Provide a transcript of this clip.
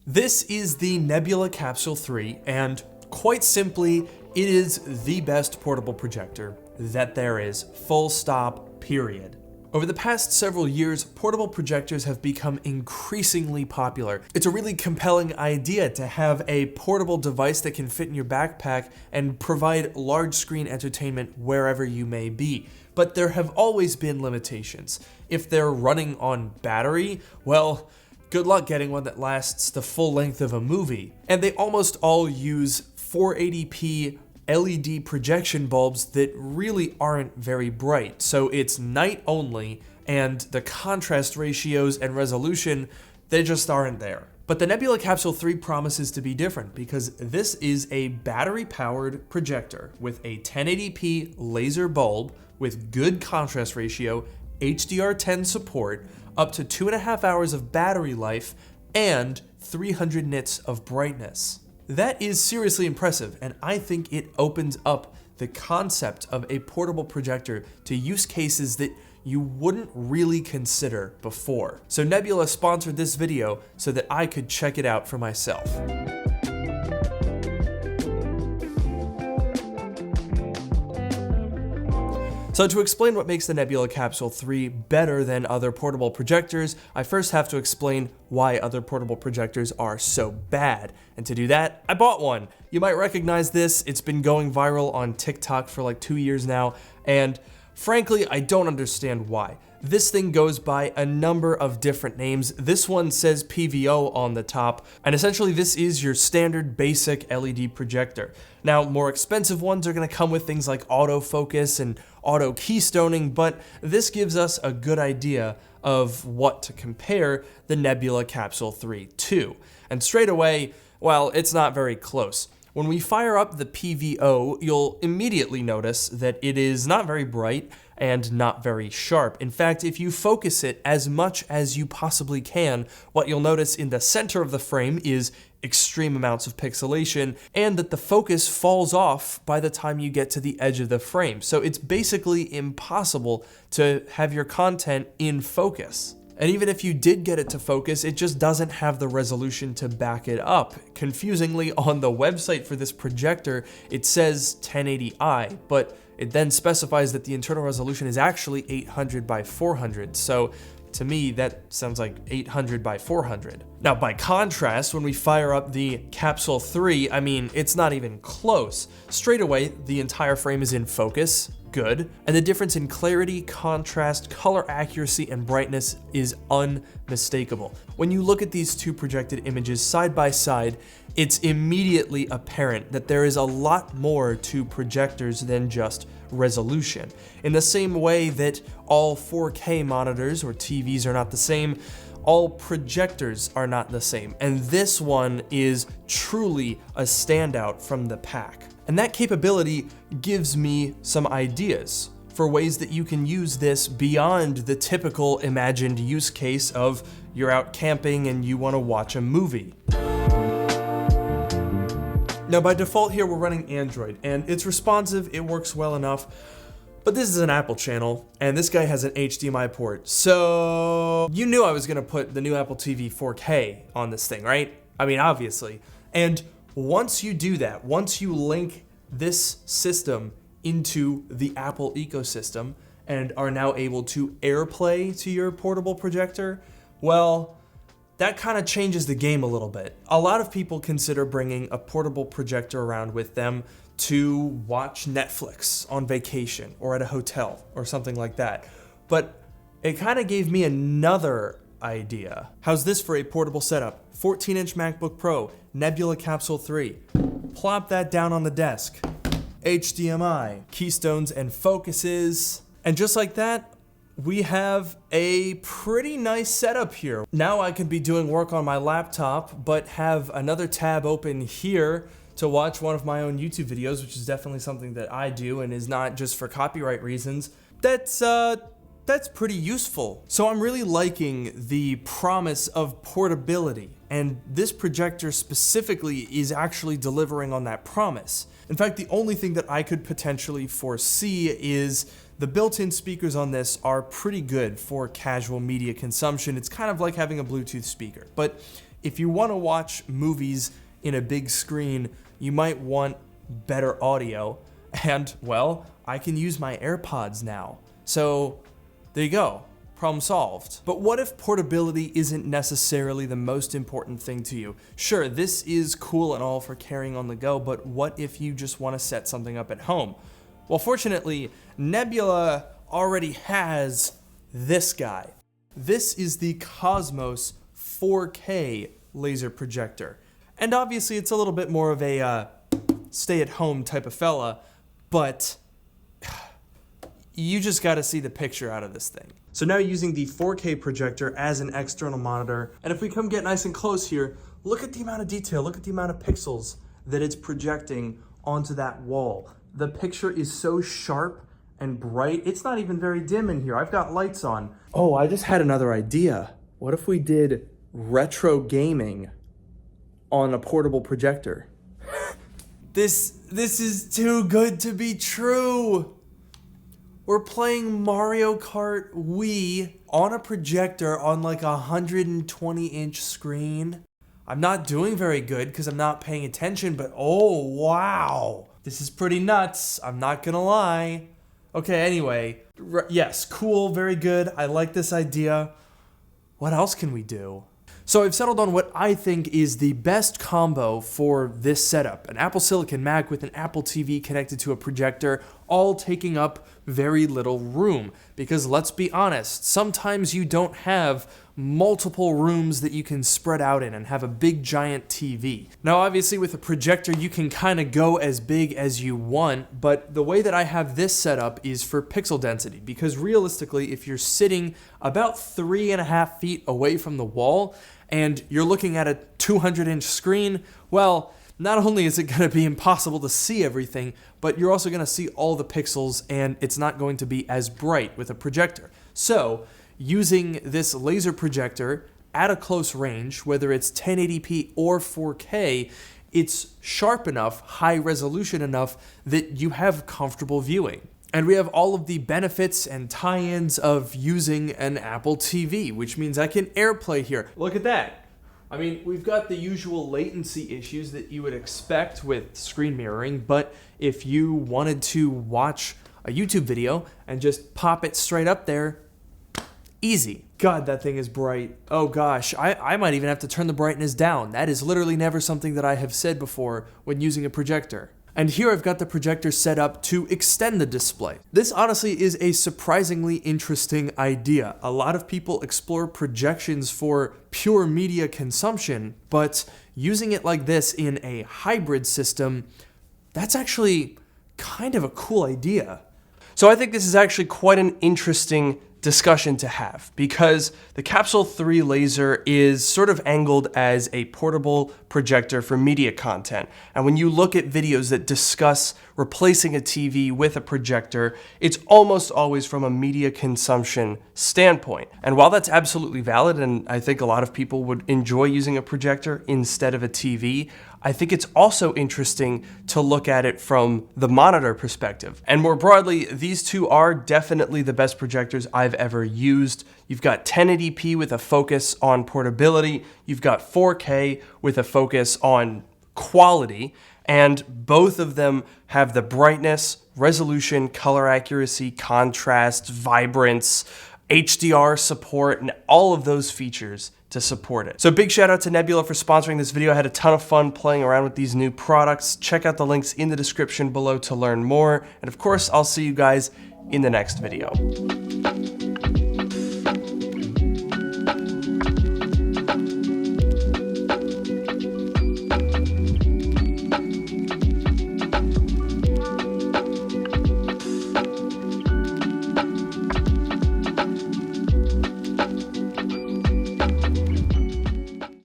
This is the Nebula Capsule III, and quite simply, it is the best portable projector that there is, full stop, period. Over the past several years, portable projectors have become increasingly popular. It's a really compelling idea to have a portable device that can fit in your backpack and provide large screen entertainment wherever you may be. But there have always been limitations. If they're running on battery, well, good luck getting one that lasts the full length of a movie. And they almost all use 480p LED projection bulbs that really aren't very bright. So it's night only, and the contrast ratios and resolution, they just aren't there. But the Nebula Capsule 3 promises to be different because this is a battery-powered projector with a 1080p laser bulb with good contrast ratio, HDR10 support, up to 2.5 hours of battery life, and 300 nits of brightness. That is seriously impressive, and I think it opens up the concept of a portable projector to use cases that you wouldn't really consider before. So Nebula sponsored this video so that I could check it out for myself. So to explain what makes the Nebula Capsule 3 better than other portable projectors, I first have to explain why other portable projectors are so bad. And to do that, I bought one. You might recognize this. It's been going viral on TikTok for like 2 years now, and frankly, I don't understand why. This thing goes by a number of different names. This one says PVO on the top, and essentially this is your standard basic LED projector. Now, more expensive ones are gonna come with things like autofocus and auto keystoning, but this gives us a good idea of what to compare the Nebula Capsule 3 to. And straight away, well, it's not very close. When we fire up the PVO, you'll immediately notice that it is not very bright and not very sharp. In fact, if you focus it as much as you possibly can, what you'll notice in the center of the frame is extreme amounts of pixelation, and that the focus falls off by the time you get to the edge of the frame. So it's basically impossible to have your content in focus. And even if you did get it to focus, it just doesn't have the resolution to back it up. Confusingly, on the website for this projector, it says 1080i, but it then specifies that the internal resolution is actually 800 by 400. So to me, that sounds like 800 by 400. Now, by contrast, when we fire up the Capsule 3, I mean, it's not even close. Straight away, the entire frame is in focus. Good. And the difference in clarity, contrast, color accuracy, and brightness is unmistakable. When you look at these two projected images side by side, it's immediately apparent that there is a lot more to projectors than just resolution. In the same way that all 4K monitors or TVs are not the same, all projectors are not the same. And this one is truly a standout from the pack. And that capability gives me some ideas for ways that you can use this beyond the typical imagined use case of you're out camping and you want to watch a movie. Now, by default here, we're running Android, and it's responsive, it works well enough, but this is an Apple channel, and this guy has an HDMI port, so you knew I was gonna put the new Apple TV 4K on this thing, right? I mean, obviously. And once you do that, once you link this system into the Apple ecosystem and are now able to AirPlay to your portable projector, well, that kind of changes the game a little bit. A lot of people consider bringing a portable projector around with them to watch Netflix on vacation or at a hotel or something like that. But it kind of gave me another idea. How's this for a portable setup? 14-inch MacBook Pro, Nebula Capsule 3. Plop that down on the desk. HDMI, keystones and focuses. And just like that, we have a pretty nice setup here. Now I can be doing work on my laptop, but have another tab open here to watch one of my own YouTube videos, which is definitely something that I do and is not just for copyright reasons. That's pretty useful. So I'm really liking the promise of portability, and this projector specifically is actually delivering on that promise. In fact, the only thing that I could potentially foresee is the built-in speakers on this are pretty good for casual media consumption. It's kind of like having a Bluetooth speaker. But If you want to watch movies in a big screen, you might want better audio, and, well, I can use my AirPods now. So, there you go. Problem solved. But what if portability isn't necessarily the most important thing to you? Sure, this is cool and all for carrying on the go, but what if you just want to set something up at home? Well, fortunately, Nebula already has this guy. This is the Cosmos 4K laser projector. And obviously it's a little bit more of a stay-at-home type of fella, but you just gotta see the picture out of this thing. So now using the 4K projector as an external monitor, and if we come get nice and close here, look at the amount of detail, look at the amount of pixels that it's projecting onto that wall. The picture is so sharp and bright, it's not even very dim in here. I've got lights on. Oh, I just had another idea. What if we did retro gaming on a portable projector? This is too good to be true. We're playing Mario Kart Wii on a projector on like a 120-inch screen. I'm not doing very good because I'm not paying attention, but oh wow. This is pretty nuts, I'm not gonna lie. Okay, anyway, yes, cool, very good. I like this idea. What else can we do? So I've settled on what I think is the best combo for this setup. An Apple Silicon Mac with an Apple TV connected to a projector, all taking up very little room. Because let's be honest, sometimes you don't have multiple rooms that you can spread out in and have a big giant TV. Now obviously with a projector you can kind of go as big as you want, but the way that I have this set up is for pixel density, because realistically if you're sitting about 3.5 feet away from the wall and you're looking at a 200-inch screen, well, not only is it going to be impossible to see everything, but you're also going to see all the pixels and it's not going to be as bright with a projector. So using this laser projector at a close range, whether it's 1080p or 4K, it's sharp enough, high resolution enough that you have comfortable viewing. And we have all of the benefits and tie-ins of using an Apple TV, which means I can AirPlay here. Look at that. I mean, we've got the usual latency issues that you would expect with screen mirroring, but if you wanted to watch a YouTube video and just pop it straight up there, easy. God, that thing is bright. Oh gosh, I might even have to turn the brightness down. That is literally never something that I have said before when using a projector. And here I've got the projector set up to extend the display. This honestly is a surprisingly interesting idea. A lot of people explore projections for pure media consumption, but using it like this in a hybrid system, that's actually kind of a cool idea. So I think this is actually quite an interesting discussion to have, because the Capsule III laser is sort of angled as a portable projector for media content. And when you look at videos that discuss replacing a TV with a projector, it's almost always from a media consumption standpoint. And while that's absolutely valid, and I think a lot of people would enjoy using a projector instead of a TV, I think it's also interesting to look at it from the monitor perspective. And more broadly, these two are definitely the best projectors I've ever used. You've got 1080p with a focus on portability. You've got 4K with a focus on quality. And both of them have the brightness, resolution, color accuracy, contrast, vibrance, HDR support, and all of those features to support it. So big shout out to Nebula for sponsoring this video. I had a ton of fun playing around with these new products. Check out the links in the description below to learn more. And of course, I'll see you guys in the next video.